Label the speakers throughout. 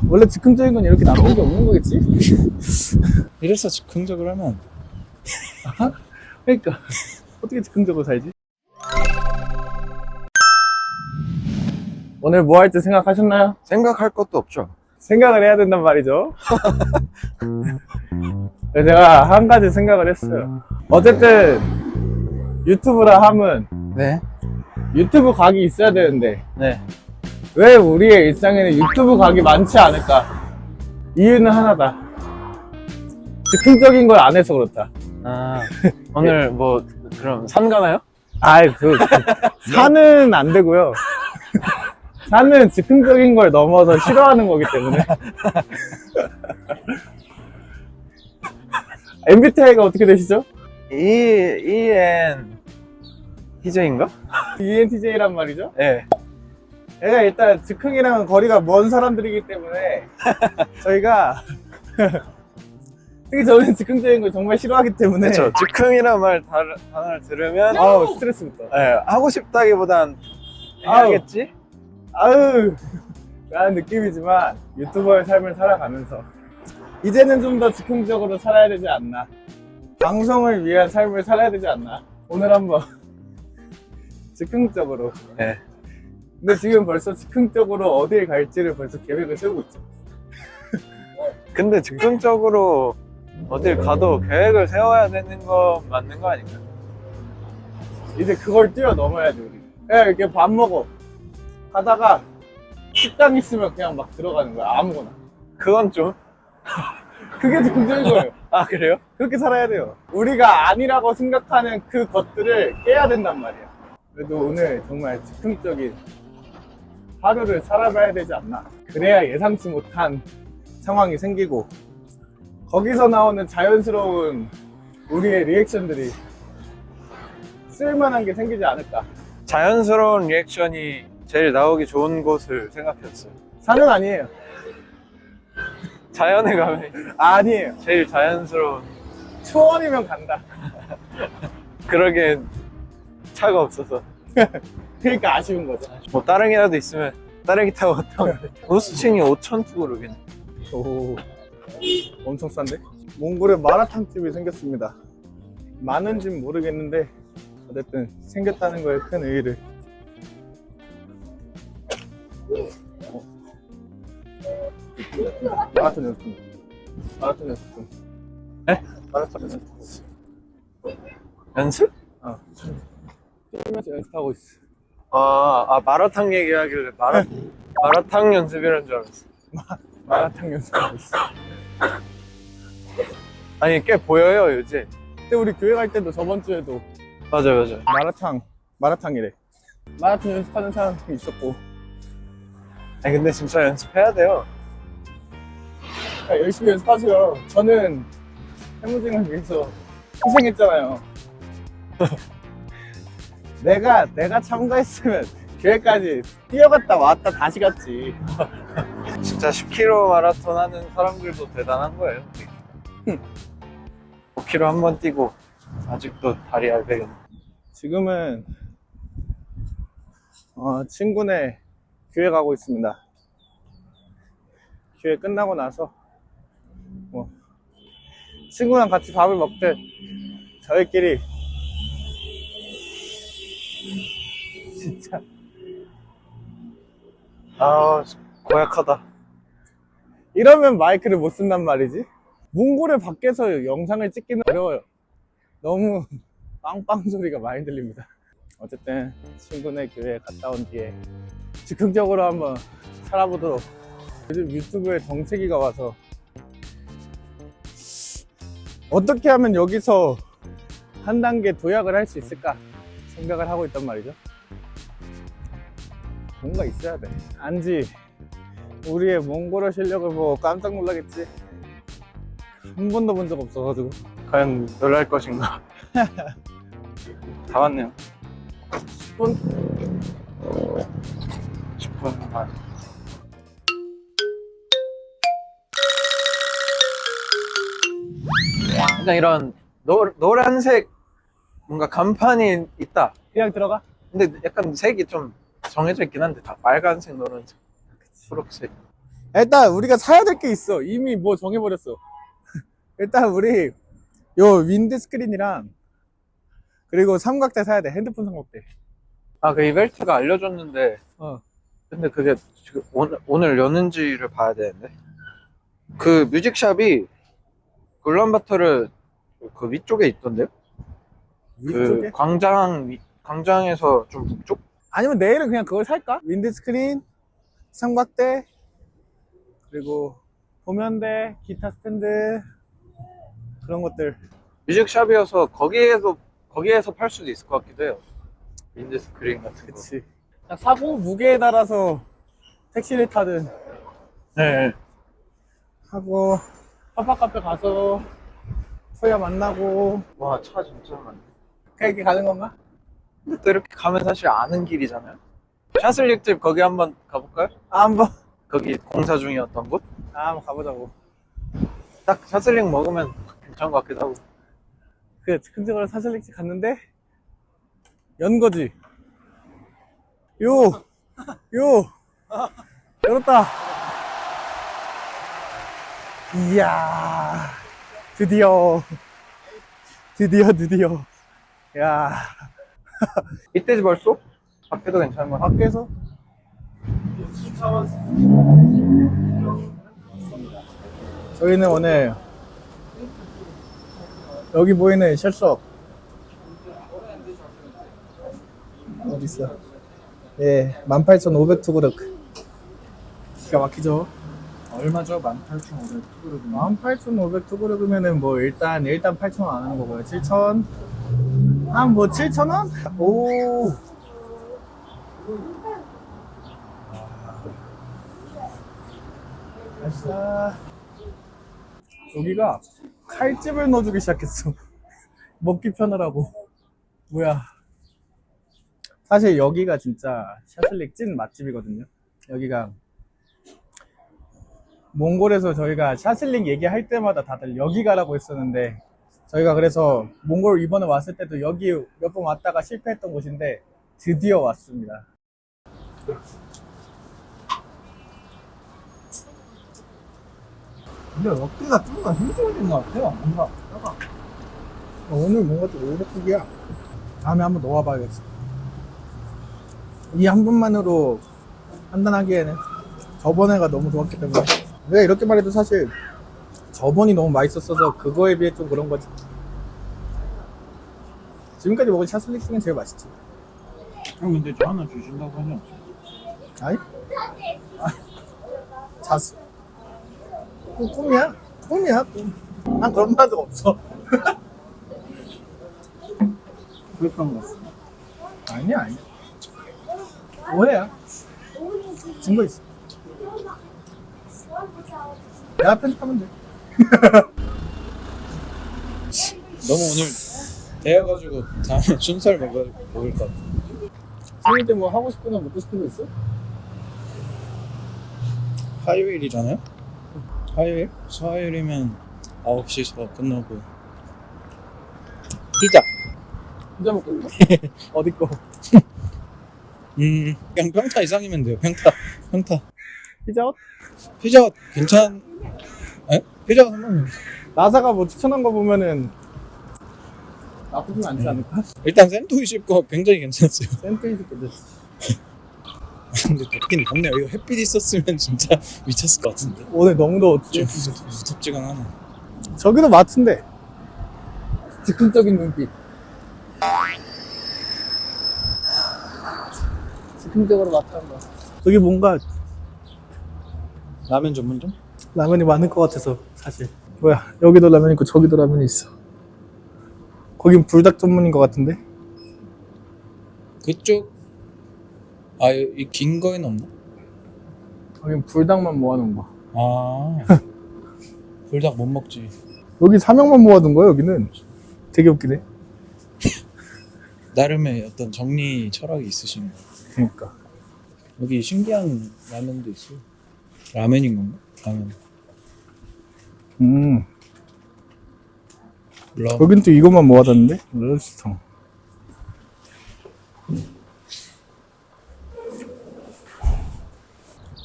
Speaker 1: 원래 즉흥적인 건 이렇게 나쁜 게 없는 거겠지?
Speaker 2: 이래서 즉흥적으로 하면 안 돼.
Speaker 1: 그러니까 어떻게 즉흥적으로 살지? 오늘 뭐 할지 생각하셨나요?
Speaker 2: 생각할 것도 없죠.
Speaker 1: 생각을 해야 된단 말이죠. 그래서 제가 한 가지 생각을 했어요. 어쨌든 유튜브라 함은
Speaker 2: 네.
Speaker 1: 유튜브 각이 있어야 되는데
Speaker 2: 네.
Speaker 1: 왜 우리의 일상에는 유튜브 각이 많지 않을까? 이유는 하나다. 즉흥적인 걸 안 해서 그렇다.
Speaker 2: 아, 오늘 뭐 그럼 산 가나요?
Speaker 1: 아이, 산은 안 되고요. 산은 즉흥적인 걸 넘어서 싫어하는 거기 때문에. MBTI가 어떻게 되시죠?
Speaker 2: EN 희재인가?
Speaker 1: ENTJ란 말이죠.
Speaker 2: 네.
Speaker 1: 얘가 일단 즉흥이랑은 거리가 먼 사람들이기 때문에 저희가 특히 저는 즉흥적인 걸 정말 싫어하기 때문에
Speaker 2: 그렇죠. 즉흥이란 단어를 들으면
Speaker 1: 스트레스부터.
Speaker 2: 네, 하고 싶다기보단 해야겠지?
Speaker 1: 아유 라는 느낌이지만 유튜버의 삶을 살아가면서 이제는 좀 더 즉흥적으로 살아야 되지 않나, 방송을 위한 삶을 살아야 되지 않나. 오늘 한번 즉흥적으로.
Speaker 2: 네.
Speaker 1: 근데 지금 벌써 즉흥적으로 어딜 갈지를 벌써 계획을 세우고 있죠.
Speaker 2: 근데 즉흥적으로 어딜 가도 계획을 세워야 되는 거 맞는 거 아닌가요?
Speaker 1: 이제 그걸 뛰어넘어야지 우리. 그냥 이렇게 밥 먹어 가다가 식당 있으면 그냥 막 들어가는 거야, 아무거나.
Speaker 2: 그건 좀.
Speaker 1: 그게 즉흥적인 거예요.
Speaker 2: 아, 그래요?
Speaker 1: 그렇게 살아야 돼요. 우리가 아니라고 생각하는 그 것들을 깨야 된단 말이야. 그래도 오늘 정말 즉흥적인 하루를 살아봐야 되지 않나. 그래야 예상치 못한 상황이 생기고 거기서 나오는 자연스러운 우리의 리액션들이 쓸만한 게 생기지 않을까.
Speaker 2: 자연스러운 리액션이 제일 나오기 좋은 곳을 생각했어요.
Speaker 1: 산은 아니에요.
Speaker 2: 자연에 가면
Speaker 1: 아니에요.
Speaker 2: 제일 자연스러운.
Speaker 1: 초원이면 간다.
Speaker 2: 그러기엔 차가 없어서.
Speaker 1: 그러니까 아쉬운 거죠.
Speaker 2: 뭐 따릉이라도 있으면 따릉이 타고 갔다 오는데 호수층이 5,000투구르긴.
Speaker 1: 오, 엄청 싼데? 몽골에 마라탕집이 생겼습니다. 많은지는 모르겠는데 어쨌든 생겼다는 거에 큰 의의를. 마라톤 연습. 마라톤 연습 중.
Speaker 2: 네?
Speaker 1: 마라톤 연습.
Speaker 2: 연습?
Speaker 1: 뛰면서 연습하고 있어.
Speaker 2: 마라탕 얘기하길래 마라탕 연습이란 줄 알았어.
Speaker 1: 마라탕 연습하고 있어.
Speaker 2: 아니, 꽤 보여요, 요새.
Speaker 1: 그때 우리 교회 갈 때도 저번 주에도
Speaker 2: 맞아.
Speaker 1: 마라탕이래. 마라톤 연습하는 사람도 있었고.
Speaker 2: 아니, 근데 진짜 연습해야 돼요.
Speaker 1: 야, 열심히 연습하세요. 저는 해무증을 위해서 희생했잖아요. 내가 참가했으면 교회까지 뛰어갔다 왔다 다시 갔지.
Speaker 2: 진짜 10km 마라톤 하는 사람들도 대단한 거예요. 5km 한 번 뛰고 아직도 다리 얇배겠네.
Speaker 1: 지금은 친구네 교회 가고 있습니다. 교회 끝나고 나서 친구랑 같이 밥을 먹듯 저희끼리 진짜
Speaker 2: 고약하다.
Speaker 1: 이러면 마이크를 못 쓴단 말이지. 몽골에 밖에서 영상을 찍기는 어려워요. 너무 빵빵 소리가 많이 들립니다. 어쨌든 친구네 교회에 갔다 온 뒤에 즉흥적으로 한번 살아보도록. 요즘 유튜브에 정체기가 와서 어떻게 하면 여기서 한 단계 도약을 할 수 있을까 생각을 하고 있단 말이죠. 뭔가 있어야 돼. 안지 우리의 몽골어 실력을 보고 깜짝 놀라겠지. 한 번도 본 적 없어가지고.
Speaker 2: 과연 놀랄 것인가? 다 왔네요.
Speaker 1: 10분?
Speaker 2: 10분 반. 일단 이런 노란색 뭔가 간판이 있다.
Speaker 1: 그냥 들어가?
Speaker 2: 근데 약간 색이 좀 정해져 있긴 한데 다 빨간색, 노란색, 초록색.
Speaker 1: 일단 우리가 사야 될 게 있어. 이미 뭐 정해버렸어. 일단 우리 요 윈드 스크린이랑 그리고 삼각대 사야 돼. 핸드폰 삼각대.
Speaker 2: 아, 그 이벨트가 알려줬는데,
Speaker 1: 어.
Speaker 2: 근데 그게 지금 오늘 여는지를 봐야 되는데. 그 뮤직샵이 울란바토르 그 위쪽에 있던데요?
Speaker 1: 위쪽에?
Speaker 2: 그 광장에서 좀 북쪽?
Speaker 1: 아니면 내일은 그냥 그걸 살까? 윈드 스크린, 삼각대, 그리고 도면대, 기타 스탠드 그런 것들.
Speaker 2: 뮤직샵이어서 거기에서 팔 수도 있을 것 같기도 해요. 윈드 스크린 같은 거.
Speaker 1: 그치. 그냥 사고 무게에 따라서 택시를 타든
Speaker 2: 네.
Speaker 1: 하고 파파 카페 가서 소야 만나고
Speaker 2: 와, 차 진짜 많네.
Speaker 1: 그냥 이렇게 가는 건가?
Speaker 2: 근데 또 이렇게 가면 사실 아는 길이잖아요. 샤슬릭집 거기 한번 가볼까요?
Speaker 1: 한번
Speaker 2: 거기 공사 중이었던 곳?
Speaker 1: 한번 가보자고.
Speaker 2: 딱 샤슬릭 먹으면 괜찮은 것 같기도 하고.
Speaker 1: 그 근처로 사슬릭집 갔는데 연 거지. 요 열었다. 이야 드디어 야
Speaker 2: 이때지 벌써? 밖에도 괜찮은 것 같아.
Speaker 1: 밖에서 저희는 오늘 여기 보이는 셜석 어딨어? 예, 18,500투그르크 기가 막히죠?
Speaker 2: 얼마죠? 18,500투그르크.
Speaker 1: 18,500투그르크면은 뭐 일단 8,000원 안 하는 거고요. 7,000 한 뭐 7,000원? 오 아싸. 여기가 칼집을 넣어주기 시작했어. 먹기 편하라고. 뭐야. 사실 여기가 진짜 샤슬릭 찐 맛집이거든요. 여기가 몽골에서 저희가 샤슬릭 얘기할 때마다 다들 여기 가라고 했었는데 저희가 그래서 몽골 이번에 왔을 때도 여기 몇 번 왔다가 실패했던 곳인데 드디어 왔습니다. 근데 럭비가 좀 더 힘들어진 것 같아요. 뭔가 오늘 뭔가 좀 오버쿡이야. 다음에 한번 넣어봐야겠어. 이 한 번만으로 판단하기에는 저번에가 너무 좋았기 때문에 내가 이렇게 말해도 사실 저번이 너무 맛있었어서 그거에 비해 좀 그런 거지. 지금까지 먹은 샤슬릭 중에 제일 맛있지.
Speaker 2: 형 근데 저 하나 주신다고 하지 않죠?
Speaker 1: 아니? 자스. 꿈이야. 꿈이야. 꿈. 난 그런 말도 없어.
Speaker 2: 그랬던 것 같아.
Speaker 1: 아니야. 오해야. 증거 있어. 내가 편집하면 돼.
Speaker 3: 너무 오늘 대여가지고 다음에 춘설 먹을 것 같아.
Speaker 1: 생일 때 뭐 하고 싶거나 먹고 싶은 거 있어?
Speaker 3: 화요일이잖아요? 화요일? 화요일이면 9시서 끝나고 피자.
Speaker 1: 혼자 먹고 있어? 어디 거?
Speaker 3: 그냥 평타 이상이면 돼요. 평타.
Speaker 1: 피자헛?
Speaker 3: 피자 에? 피자가 상관없어요.
Speaker 1: 나사가 뭐 추천한 거 보면은 나쁘진 않지 않을까?
Speaker 3: 일단 샌드위치 거 굉장히 괜찮았어요.
Speaker 1: 샌드위치 괜찮지.
Speaker 3: 근데 덥긴 덥네요. 이거 햇빛 있었으면 진짜 미쳤을 것 같은데.
Speaker 1: 오늘 너무 더웠지.
Speaker 3: 좀 무섭지근하네.
Speaker 1: 저기도 마트인데 즉흥적인 눈빛. 즉흥적으로 마트 한 거. 저기 뭔가
Speaker 3: 라면 전문점?
Speaker 1: 라면이 많을 것 같아서 사실. 뭐야, 여기도 라면 있고 저기도 라면이 있어. 거긴 불닭 전문인 것 같은데?
Speaker 3: 그쪽 이 긴 거에는 없나?
Speaker 1: 거긴 불닭만 모아놓은 거.
Speaker 3: 아 불닭 못 먹지.
Speaker 1: 여기 사명만 모아둔 거야, 여기는. 되게 웃기네.
Speaker 3: 나름의 어떤 정리 철학이 있으신 거.
Speaker 1: 그러니까.
Speaker 3: 여기 신기한 라면도 있어요. 라면인 건가? 라면.
Speaker 1: 여긴 또 이것만 모아뒀는데? 롤스통.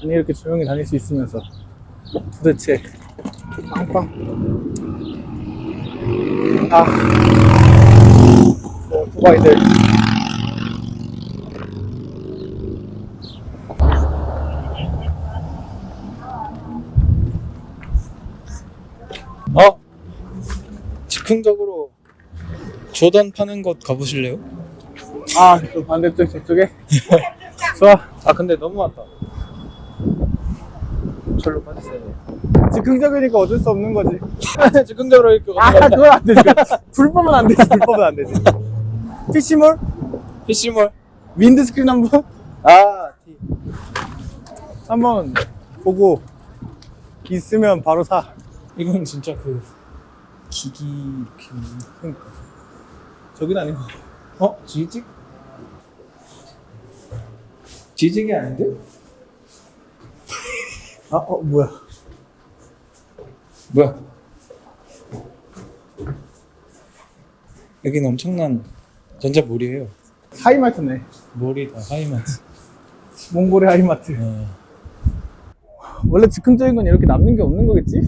Speaker 1: 아니, 이렇게 조용히 다닐 수 있으면서 도대체 빵빵. 아, 오토바이들.
Speaker 3: 즉흥적으로 조던 파는 곳 가보실래요?
Speaker 1: 아, 또 반대쪽 저쪽에. 좋아.
Speaker 3: 아 근데 너무 많다. 절로 빠지세요.
Speaker 1: 즉흥적이니까 어쩔 수 없는 거지.
Speaker 3: 즉흥적으로 이렇게
Speaker 1: 아, 그건 안 되지. 불법은 안 되지. 불법은 안 되지. 피시몰?
Speaker 3: 피시몰.
Speaker 1: 윈드스크린 한번? 한번 보고 있으면 바로 사.
Speaker 3: 이건 진짜 그 기기 이렇게.
Speaker 1: 그러니까. 저긴 아니고.
Speaker 3: 지직? 지직이 아닌데?
Speaker 1: 뭐야.
Speaker 3: 뭐야? 여기는 엄청난 전자몰이에요.
Speaker 1: 하이마트네.
Speaker 3: 몰이 다 하이마트.
Speaker 1: 몽골의 하이마트. 원래 즉흥적인 건 이렇게 남는 게 없는 거겠지?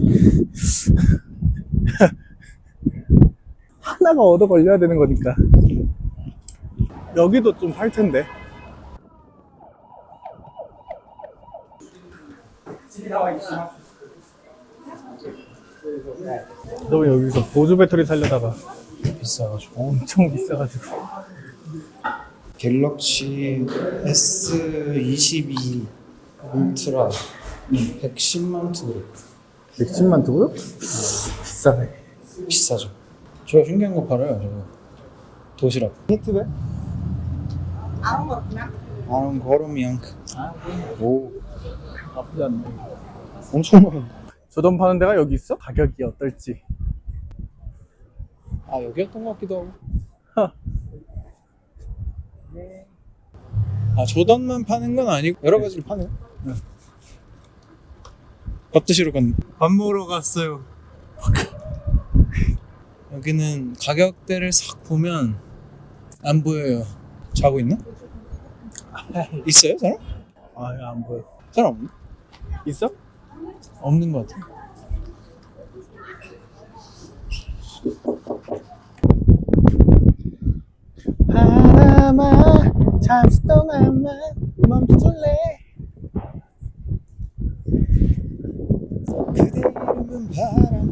Speaker 1: 하나가 얻어 걸려야 되는 거니까. 여기도 좀 팔 텐데. 너 여기서 보조 배터리 살려다가
Speaker 3: 비싸가지고.
Speaker 1: 엄청 비싸가지고.
Speaker 3: 갤럭시 S22 울트라 110만 투.
Speaker 1: 110만 두고요? 비싸네.
Speaker 3: 비싸죠. 저 신기한 거 팔아요. 저거 도시락.
Speaker 1: 히트백?
Speaker 3: 아는 거름이 앙크. 오,
Speaker 1: 나쁘지 않네.
Speaker 3: 엄청 많아.
Speaker 1: 조던 파는 데가 여기 있어? 가격이 어떨지.
Speaker 3: 아 여기였던 것 같기도 하고. 아 조던만 파는 건 아니고 여러 가지를 파네요.
Speaker 1: 네.
Speaker 3: 밥 드시러 밥 먹으러 갔어요. 여기는 가격대를 싹 보면 안 보여요. 자고 있나? 있어요 사람?
Speaker 1: 안 보여.
Speaker 3: 사람 없나?
Speaker 1: 있어?
Speaker 3: 없는 것 같아.
Speaker 1: 바람아 잠시 동안만 멈춰줄래?
Speaker 3: 그대 이름은 바람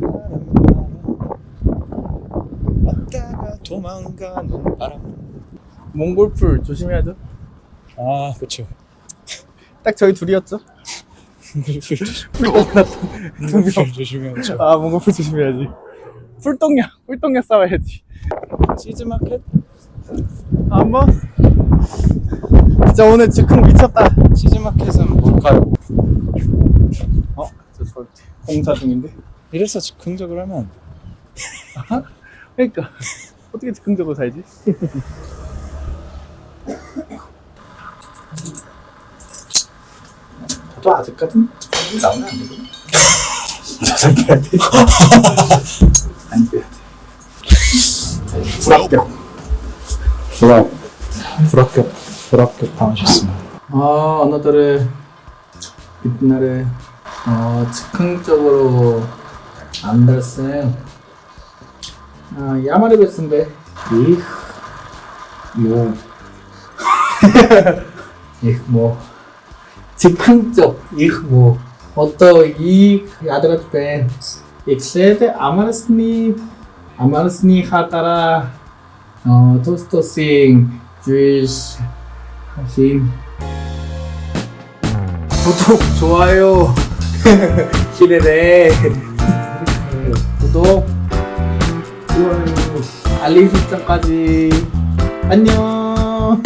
Speaker 3: 왔다가 도망가는 바람.
Speaker 1: 몽골풀 조심해야죠.
Speaker 3: 아 그쵸.
Speaker 1: 딱 저희 둘이었죠?
Speaker 3: 물 조심해야죠.
Speaker 1: 아, 몽골풀 조심해야지. 꿀똥약 싸와야지.
Speaker 3: 치즈마켓?
Speaker 1: 한번. 진짜 오늘 즉흥 미쳤다.
Speaker 3: 치즈마켓은 뭘까요?
Speaker 1: 저 공사 중인데.
Speaker 3: 이래서 즉흥적으로 하면 안 돼.
Speaker 1: 그러니까 어떻게 즉흥적으로 살지? 또 아직까지는 나오면 안 되거든. 잘 빼야 돼. 안 빼야 돼.
Speaker 3: 불합격 당하셨습니다.
Speaker 1: 오늘따라 이날에 즉흥적으로 안 됐어요. 야마리 베스인데 뭐 즉흥적 뭐 어떤 이 아드라트 벤 익세드 아마르스니 하따라 토스토싱 주이스 하신 구독 좋아요 기대돼. 구독 좋아요 알림 설정까지. 안녕.